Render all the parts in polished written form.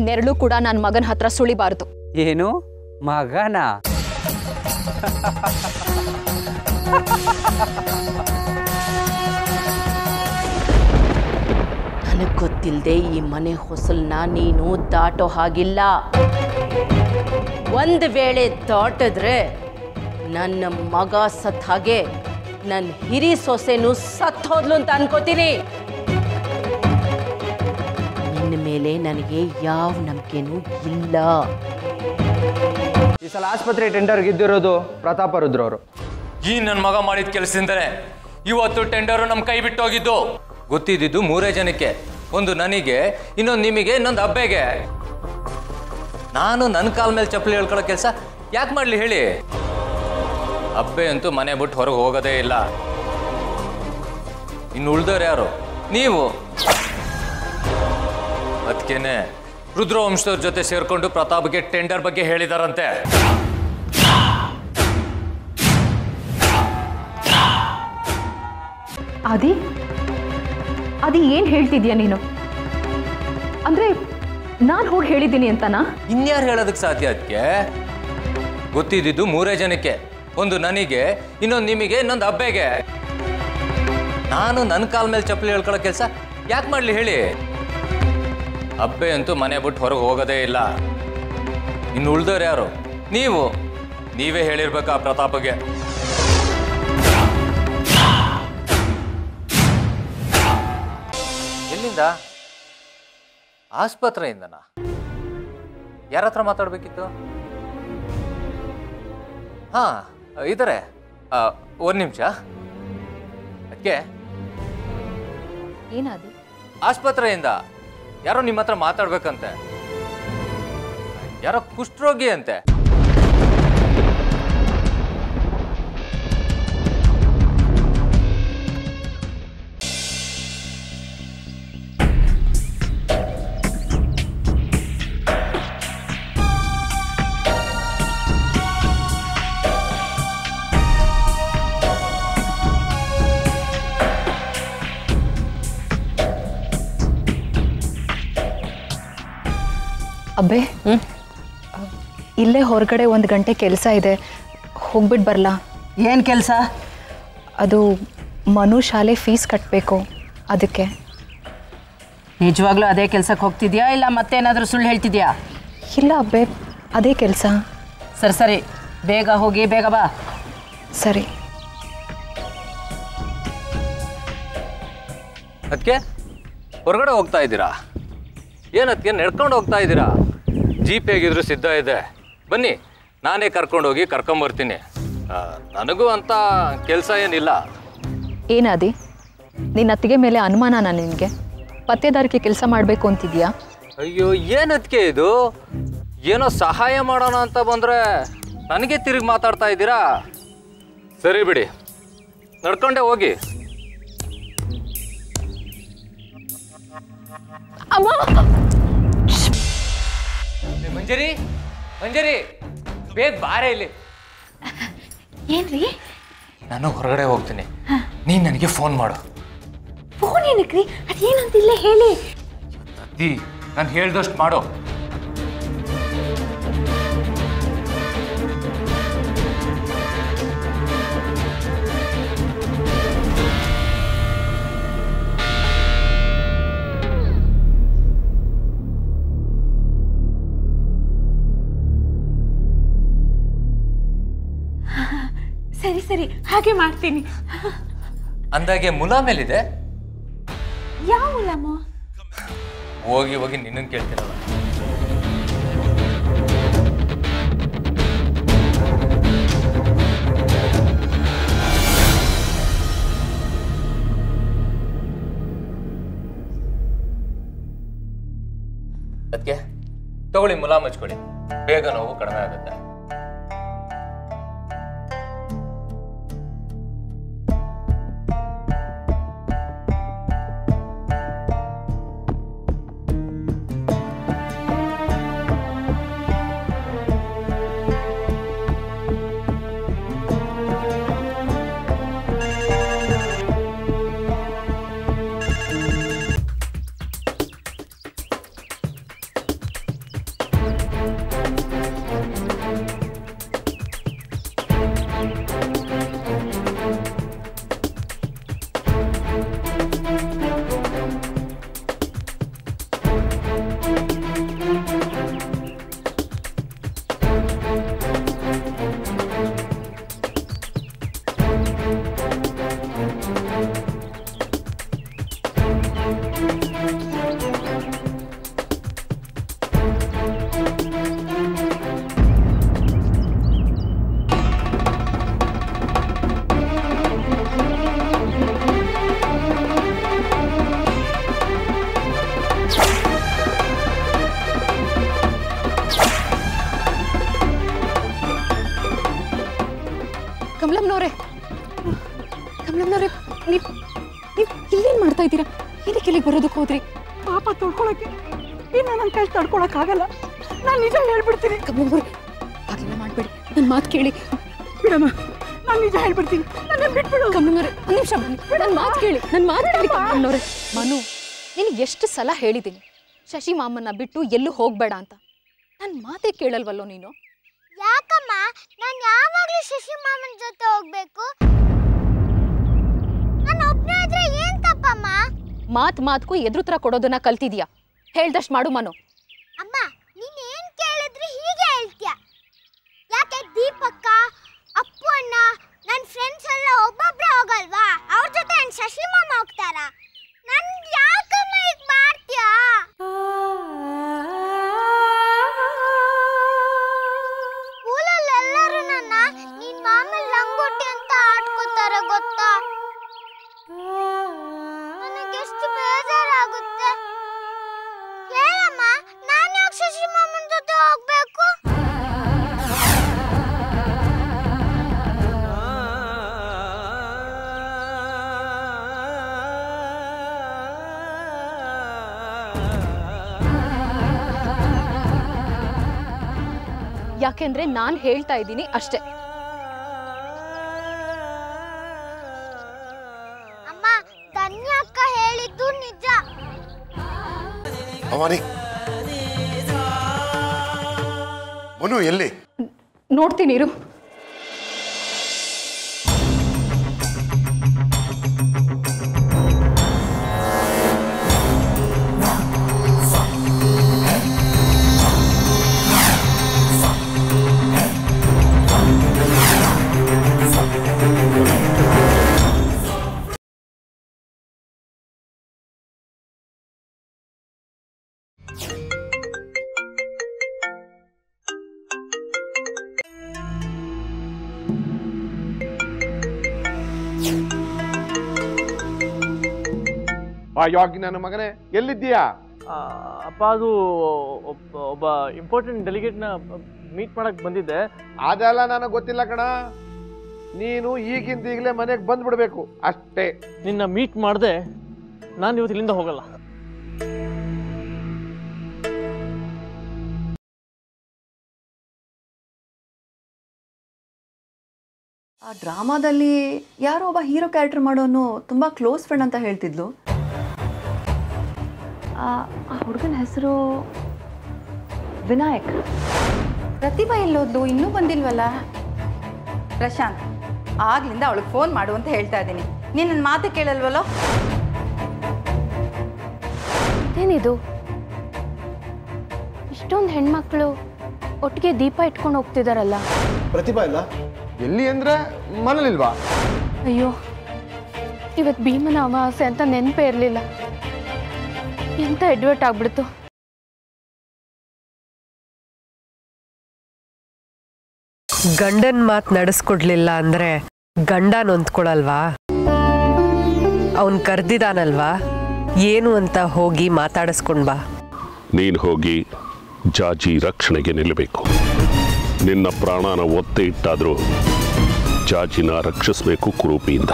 ನೆರಳು ಕೂಡ ನನ್ನ ಮಗನ ಹತ್ರ ಸುಳಿಬಾರದು. ಏನು ಮಗನ? ನನಗೆ ಗೊತ್ತಿಲ್ಲದೆ ಈ ಮನೆ ಹೊಸಲನ್ನ ನೀನು ದಾಟೋ ಹಾಗಿಲ್ಲ. ಒಂದು ವೇಳೆ ದಾಟಿದ್ರೆ ನನ್ನ ಮಗ ಸತ್ ಹಾಗೆ ನನ್ನ ಹಿರಿ ಸೊಸೆನೂ ಸತ್ ಹೋದ್ಲು ಅಂತ ಅನ್ಕೋತೀನಿ. ನಿನ್ನ ಮೇಲೆ ನನಗೆ ಯಾವ ನಂಬಿಕೆನೂ ಇಲ್ಲ. ಈ ಸಲ ಆಸ್ಪತ್ರೆ ಟೆಂಡರ್ ಗೆದ್ದಿರೋದು ಪ್ರತಾಪ ರುದ್ರವರು. ಈ ನನ್ನ ಮಗ ಮಾಡಿದ ಕೆಲಸದಿಂದಲೇ ಇವತ್ತು ಟೆಂಡರು ನಮ್ಮ ಕೈ ಬಿಟ್ಟೋಗಿದ್ದು. ಗೊತ್ತಿದ್ದು 3 ಜನಕ್ಕೆ, ಒಂದು ನನಗೆ, ಇನ್ನೊಂದು ನಿಮಗೆ, ಇನ್ನೊಂದು ಅಬ್ಬೆಗೆ. ನಾನು ನನ್ನ ಕಾಲ ಮೇಲೆ ಚಪ್ಪಲಿ ಹೇಳ್ಕೊಳ್ಳೋ ಕೆಲಸ ಯಾಕೆ ಮಾಡಲಿ ಹೇಳಿ? ಅಬ್ಬೆ ಅಂತೂ ಮನೆ ಬಿಟ್ಟು ಹೊರಗೆ ಹೋಗೋದೇ ಇಲ್ಲ. ಇನ್ನು ಉಳ್ದವ್ರು ಯಾರು? ನೀವು. ಅದಕ್ಕೇನೆ ರುದ್ರವಂಶದವ್ರ ಜೊತೆ ಸೇರ್ಕೊಂಡು ಪ್ರತಾಪ್ಗೆ ಟೆಂಡರ್ ಬಗ್ಗೆ ಹೇಳಿದಾರಂತೆ. ಅದಿ ಏನ್ ಹೇಳ್ತಿದ್ಯಾ ನೀನು? ಅಂದ್ರೆ ನಾನು ಹೋಗಿ ಹೇಳಿದ್ದೀನಿ ಅಂತನಾ? ಇನ್ಯಾರು ಹೇಳೋದಕ್ಕೆ ಸಾಧ್ಯ? ಅದಕ್ಕೆ ಗೊತ್ತಿದ್ದು 3 ಜನಕ್ಕೆ, ಒಂದು ನನಗೆ, ಇನ್ನೊಂದು ನಿಮಗೆ, ಇನ್ನೊಂದು ಅಬ್ಬೆಗೆ. ನಾನು ನನ್ನ ಕಾಲ ಮೇಲೆ ಚಪ್ಪಲಿ ಹೇಳ್ಕೊಳ್ಳೋ ಕೆಲಸ ಯಾಕೆ ಮಾಡಲಿ ಹೇಳಿ? ಅಬ್ಬೆ ಅಂತೂ ಮನೆ ಬಿಟ್ಟು ಹೊರಗೆ ಹೋಗೋದೇ ಇಲ್ಲ. ಇನ್ನು ಉಳ್ದವ್ರು ಯಾರು? ನೀವು. ನೀವೇ ಹೇಳಿರ್ಬೇಕು ಆ ಪ್ರತಾಪ್ಗೆ. ಎಲ್ಲಿಂದ? ಆಸ್ಪತ್ರೆಯಿಂದನಾ? ಯಾರ ಹತ್ರ ಮಾತಾಡ್ಬೇಕಿತ್ತು? ಹಾ ಇದ್ದಾರೆ, 1 ನಿಮಿಷ. ಅದಕ್ಕೆ ಏನಾದಿ? ಆಸ್ಪತ್ರೆಯಿಂದ ಯಾರೋ ನಿಮ್ಮ ಹತ್ರ ಮಾತಾಡ್ಬೇಕಂತೆ. ಯಾರೋ ಕುಷ್ಠರೋಗಿ ಅಂತೆ. ಅಬ್ಬೆ, ಇಲ್ಲೇ ಹೊರಗಡೆ 1 ಗಂಟೆ ಕೆಲಸ ಇದೆ, ಹೋಗ್ಬಿಟ್ಟು ಬರಲಾ? ಏನು ಕೆಲಸ? ಅದು ಮನು ಶಾಲೆ ಫೀಸ್ ಕಟ್ಟಬೇಕು, ಅದಕ್ಕೆ. ನಿಜವಾಗ್ಲೂ ಅದೇ ಕೆಲಸಕ್ಕೆ ಹೋಗ್ತಿದ್ಯಾ ಇಲ್ಲ ಮತ್ತೇನಾದರೂ ಸುಳ್ಳು ಹೇಳ್ತಿದ್ಯಾ? ಇಲ್ಲ ಅಬ್ಬೆ, ಅದೇ ಕೆಲಸ. ಸರಿ ಬೇಗ ಹೋಗಿ ಬೇಗ ಬಾ. ಸರಿ. ಅದಕ್ಕೆ ಹೊರಗಡೆ ಹೋಗ್ತಾ ಇದ್ದೀರಾ? ಏನದಕ್ಕೆ ನಡ್ಕೊಂಡು ಹೋಗ್ತಾ ಇದ್ದೀರಾ? ಜೀಪ್ ಹೇಗಿದ್ರು ಸಿದ್ಧ ಇದೆ, ಬನ್ನಿ, ನಾನೇ ಕರ್ಕೊಂಡೋಗಿ ಕರ್ಕೊಂಬರ್ತೀನಿ. ನನಗೂ ಅಂತ ಕೆಲಸ ಏನಿಲ್ಲ. ಏನಾದಿ? ನಿನ್ನ ಅತ್ತಿಗೆ ಮೇಲೆ ಅನುಮಾನನಾ ನಿನಗೆ? ಪತ್ತೇದಾರಿಕೆ ಕೆಲಸ ಮಾಡಬೇಕು ಅಂತಿದ್ಯಾ? ಅಯ್ಯೋ, ಏನದಕ್ಕೆ ಇದು? ಏನೋ ಸಹಾಯ ಮಾಡೋಣ ಅಂತ ಬಂದರೆ ನನಗೆ ತಿರುಗಿ ಮಾತಾಡ್ತಾ ಇದ್ದೀರಾ? ಸರಿ ಬಿಡಿ, ನಡ್ಕೊಂಡೆ ಹೋಗಿ. ಅಮ್ಮ! ಮಂಜರಿ, ಮಂಜರಿ, ಬೇಗ ಬಾರೇ ಇಲ್ಲಿ. ಏನ್ರಿ? ನಾನು ಹೊರಗಡೆ ಹೋಗ್ತೀನಿ, ನೀನು ನನಗೆ ಫೋನ್ ಮಾಡು. ಫೋನ್ ಏನಕ್ರಿ? ಅದೇನಂತಿಲ್ಲ ಹೇಳಿ. ಅತ್ತಿ, ನಾನು ಹೇಳ್ದಷ್ಟು ಮಾಡು. ಸರಿ ಸರಿ, ಹಾಗೆ ಮಾಡ್ತೀನಿ. ಅಂದಾಗೆ ಮುಲಾಮ್ ಎಲ್ಲಿದೆ? ಯಾವ ಮುಲಾಮು? ಹೋಗಿ ಹೋಗಿ ನಿನ್ನನ್ನು ಕೇಳ್ತೀನಲ್ಲ. ಅದಕ್ಕೆ ತಗೊಳ್ಳಿ, ಮುಲಾಮ್ ಹಚ್ಕೊಳ್ಳಿ, ಬೇಗ ನೋವು ಕಡಿಮೆ ಆಗುತ್ತೆ. ಕಮಲಮ್ಮನವ್ರೆ ಕಮಲಮ್ಮನವ್ರೆ ನೀವು ಇಲ್ಲೇನು ಮಾಡ್ತಾ ಇದ್ದೀರಾ? ಏನಕ್ಕೆ ಇಲ್ಲಿಗೆ ಬರೋದಕ್ಕೆ ಹೋದ್ರಿ? ಪಾಪ ತೊಡ್ಕೊಳಕ್ಕೆ ಇನ್ನು ನನ್ನ ಕೈ ತಡ್ಕೊಳಕ್ಕಾಗಲ್ಲ. ನಾನು ನಿಜ ಹೇಳ್ಬಿಡ್ತೀನಿ. ಕಮಲಮ್ಮನವ್ರೆ ಹಾಗೆಲ್ಲ ಮಾಡಬೇಡಿ, ನನ್ನ ಮಾತು ಕೇಳಿ. ಬಿಡಮ್ಮ, ನಾನು ನಿಜ ಹೇಳ್ಬಿಡ್ತೀನಿ. ನನ್ನ ಬಿಟ್ಬಿಡು. ಕಮಲಮ್ಮನವ್ರೆ ಒಂದು ನಿಮಿಷ ಬನ್ನಿ, ನನ್ನ ಮಾತು ಕೇಳಿ, ನನ್ನ ಮಾತು ಕೇಳಿ ಕಮಲಮ್ಮನವ್ರೆ. ಮನು, ನಿನಗೆ ಎಷ್ಟು ಸಲ ಹೇಳಿದ್ದೀನಿ ಶಶಿ ಮಾಮನ್ನ ಬಿಟ್ಟು ಎಲ್ಲೂ ಹೋಗಬೇಡ ಅಂತ. ನನ್ನ ಮಾತೇ ಕೇಳಲ್ವಲ್ಲೋ ನೀನು? ಯಾಕಮ್ಮ ನಾನು ಯಾವಾಗಲೂ ಶಶಿ ಮಾಮನ ಜೊತೆ ಹೋಗ್ಬೇಕು? ನಾನು ಒಬ್ಬನೇ ಇದ್ರೆ ಏನ್ ತಪ್ಪಮ್ಮ? ಮಾತ್ಗೂ ಎದುರುತ್ರ ಕೊಡೋದನ್ನ ಕಲ್ತಿದ್ಯಾ? ಹೇಳ್ದಷ್ಟು ಮಾಡು ಮನು. ಅಮ್ಮ ನೀನ್ ಏನ್ ಕೇಳಿದ್ರೆ ಹೀಗೆ ಹೇಳ್ತೀಯ. ಯಾಕೆ ದೀಪಕ್ಕ, ಅಪ್ಪು ಅಣ್ಣ, ನನ್ನ ಫ್ರೆಂಡ್ಸ್ ಎಲ್ಲ ಒಬ್ಬೊಬ್ರೆ ಹೋಗಲ್ವಾ? ಅವ್ರ ಜೊತೆ ನನ್ನ ಶಶಿ ಮಾಮ ಹೋಗ್ತಾರ. ನನ್ ಯಾಕಮ್ಮ ಈಗ ಮಾಡ್ತೀಯಾ? ಸ್ಕೂಲಲ್ಲೆಲ್ಲರೂ ನನ್ನ ನಿನ್ ಮಾಮಲ್ ಲಂಗೋಟಿ ಅಂತ ಆಡ್ಕೋತಾರೆ ಗೊತ್ತಾ? ನನಗೆಷ್ಟು ಬೇಜಾರಾಗುತ್ತೆ. ಹೇಳಮ್ಮ, ನಾನು ಯಾಕೆ ಶಶಿ ಮಾಮನ ಜೊತೆ ಹೋಗ್ಬೇಕು? ಯಾಕೆಂದ್ರೆ ನಾನು ಹೇಳ್ತಾ ಇದ್ದೀನಿ ಅಷ್ಟೇ. ಅಮ್ಮ, ಧನ್ಯ ಅಕ್ಕ ಹೇಳಿದ್ದು ನಿಜ. ಭವಾನಿ, ಮನು ಎಲ್ಲಿ? ನೋಡ್ತೀನಿ ಇರು. ಯೋಗಿ ನನ್ನ ಮಗನೇ, ಎಲ್ಲಿದ್ದೀಯಾ? ಅಪ್ಪ, ಅದು ಒಬ್ಬ ಇಂಪಾರ್ಟೆಂಟ್ ಡೆಲಿಗೇಟ್ನ ಮೀಟ್ ಮಾಡಕ್ ಬಂದಿದ್ದೆ. ಅದೆಲ್ಲ ನನಗೆ ಗೊತ್ತಿಲ್ಲ ಕಣ. ನೀನು ಈಗಿಂದ ಈಗಲೇ ಮನೆಗೆ ಬಂದ್ಬಿಡ್ಬೇಕು ಅಷ್ಟೇ. ನಿನ್ನ ಮೀಟ್ ಮಾಡದೆ ನಾನು ಇವತ್ತು ಇಲ್ಲಿಂದ ಹೋಗಲ್ಲ. ಆ ಡ್ರಾಮಾದಲ್ಲಿ ಯಾರೋ ಒಬ್ಬ ಹೀರೋ ಕ್ಯಾರೆಕ್ಟರ್ ಮಾಡೋನು ತುಂಬ ಕ್ಲೋಸ್ ಫ್ರೆಂಡ್ ಅಂತ ಹೇಳ್ತಿದ್ಲು. ಆ ಹುಡುಗನ ಹೆಸರು ವಿನಾಯಕ್. ಪ್ರತಿಭಾ ಎಲ್ಲೋದ್ಲು? ಇನ್ನೂ ಬಂದಿಲ್ವಲ್ಲ? ಪ್ರಶಾಂತ್, ಆಗ್ಲಿಂದ ಅವಳಿಗೆ ಫೋನ್ ಮಾಡು ಅಂತ ಹೇಳ್ತಾ ಇದ್ದೀನಿ. ನೀನು ನನ್ನ ಮಾತು ಕೇಳಲ್ವಲ್ಲೋ? ಏನಿದು? ಇಷ್ಟೊಂದು ಹೆಣ್ಮಕ್ಳು ಒಟ್ಟಿಗೆ ದೀಪ ಇಟ್ಕೊಂಡು ಹೋಗ್ತಿದಾರಲ್ಲ. ಪ್ರತಿಭಾ ಇಲ್ಲ? ಎಲ್ಲಿ ಅಂದ್ರೆ ಮನೇಲಿಲ್ವಾ? ಅಯ್ಯೋ, ಇವತ್ತು ಭೀಮನ ಅಮಾವಾಸ್ಯೆ ಅಂತ ನೆನಪೇ ಇರಲಿಲ್ಲ. ಎಂತ ಎಡ್ವರ್ಟ್ ಆಗ್ಬಿಡ್ತು. ಗಂಡನ್ ಮಾತು ನಡೆಸ್ಕೊಡ್ಲಿಲ್ಲ ಅಂದ್ರೆ ಗಂಡ ನೊಂದ್ಕೊಳಲ್ವಾ? ಅವನ್ ಕರ್ದಿದಾನಲ್ವಾ, ಏನು ಅಂತ ಹೋಗಿ ಮಾತಾಡಿಸ್ಕೊಂಡ್ ಬಾ. ನೀನು ಹೋಗಿ ಜಾಜಿ ರಕ್ಷಣೆಗೆ ನಿಲ್ಲಬೇಕು. ನಿನ್ನ ಪ್ರಾಣನ ಒತ್ತೆ ಇಟ್ಟಾದ್ರೂ ಜಾಜಿನ ರಕ್ಷಿಸಬೇಕು ಕುರೂಪಿಯಿಂದ.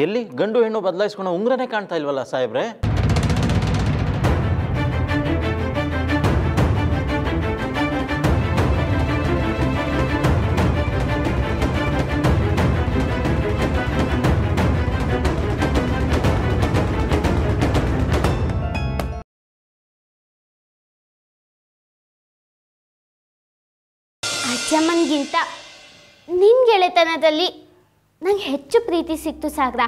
ಎಲ್ಲಿ ಗಂಡು ಹೆಣ್ಣು ಬದಲಾಯಿಸ್ಕೊಂಡು ಉಂಗ್ರನೇ ಕಾಣ್ತಾ ಇಲ್ವಲ್ಲ ಸಾಹೇಬ್ರೆ? ಅಜ್ಜಮ್ಮನಿಗಿಂತ ನಿನ್ನ ಗೆಳೆತನದಲ್ಲಿ ನಂಗೆ ಹೆಚ್ಚು ಪ್ರೀತಿ ಸಿಕ್ತು ಸಾಗರ.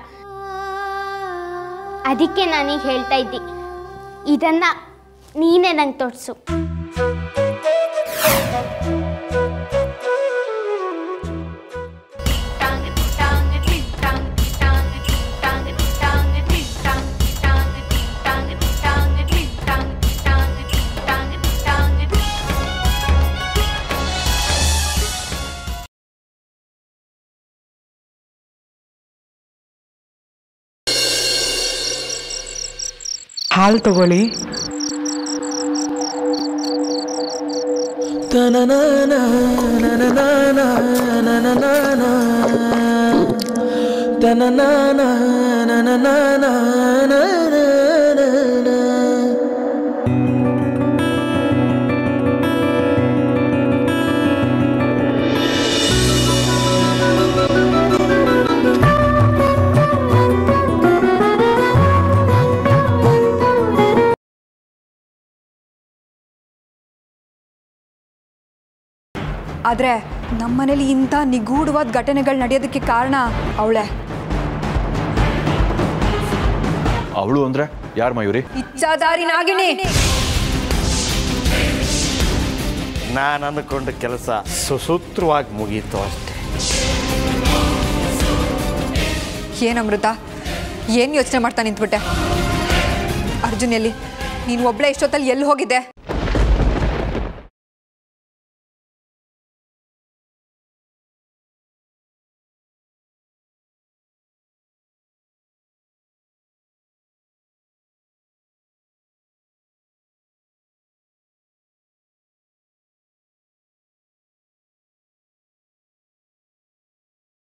ಅದಕ್ಕೆ ನಾನೀಗ ಹೇಳ್ತಾ ಇದ್ದಿ, ಇದನ್ನ ನೀನೇ ನಂಗೆ ತೋರಿಸು. ಹಾಲು ತಗೊಳ್ಳಿ. ಆದರೆ ನಮ್ಮನೇಲಿ ಇಂಥ ನಿಗೂಢವಾದ ಘಟನೆಗಳು ನಡೆಯೋದಕ್ಕೆ ಕಾರಣ ಅವಳೇ. ಅವಳು ಅಂದ್ರೆ ಯಾರು ಮಯೂರಿ? ಇಚ್ಛಾಧಾರಿ ನಾಗಿನಿ. ನಾನು ಅಂದುಕೊಂಡ ಕೆಲಸ ಸುಸೂತ್ರವಾಗಿ ಮುಗೀತು ಅಷ್ಟೇ. ಏನು ಅಮೃತ, ಏನು ಯೋಚನೆ ಮಾಡ್ತಾ ನಿಂತ್ಬಿಟ್ಟೆ? ಅರ್ಜುನ್ ಎಲ್ಲಿ? ನೀನು ಒಬ್ಳೆ ಇಷ್ಟೊತ್ತಲ್ಲಿ ಎಲ್ಲಿ ಹೋಗಿದ್ದೆ?